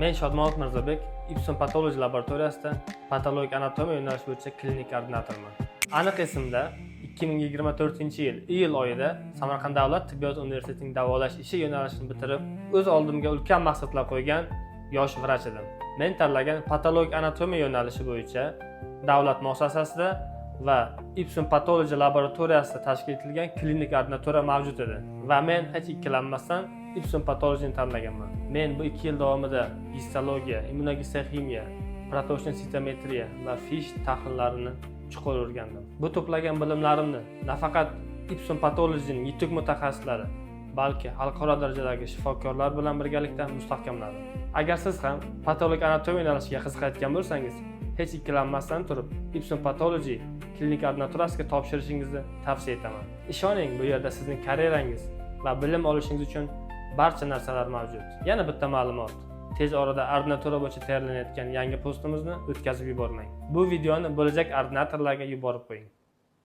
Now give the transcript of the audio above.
Men Shodmonov Mirzobek, Ipsen Patology laboratoriyasida patologik anatomiya yo'nalishi bo'yicha klinik koordinatorman. Aniq esimda 2024-yil iyul oyida Samarqand davlat tibbiyot universitetining davolash ishi yo'nalishini bitirib, o'z oldimga ulkan maqsadlar qo'ygan yosh vrach edim. Men tanlagan patologik anatomiya yo'nalishi bo'yicha davlat muassasasida va Ipsen Patology laboratoriyasida tashkil etilgan klinik koordinatoriya mavjud edi va men hech ikkilanmasdan Ipsen Patology'ni tanlaganman. Men bu 2 yil davomida histologiya, immunohistoximiya, protochniy sitometriya va fish tahlillarini chuqur o'rgandim. Bu to'plagan bilimlarimni nafaqat Ipsen Patology'ning yetuk mutaxassislari, balki xalqaro darajadagi shifokorlar bilan birgalikda mustahkamladim. Agar siz ham patologik anatomiya yo'nalishiga qiziqayotgan bo'lsangiz, hech ikkilanmasdan turib Ipsen Patology klinik koordinatoriyasiga topshirishingizni tavsiya etaman. Ishoning, bu yerda sizning karyerangiz va bilim olishingiz uchun barcha narsalar mavjud. Yana bitta ma'lumot. Tez orada ordinatura bo'yicha tayyorlanayotgan yangi postimizni o'tkazib yubormang. Bu videoni bo'lajak ordinatorlarga yuborib qo'ying.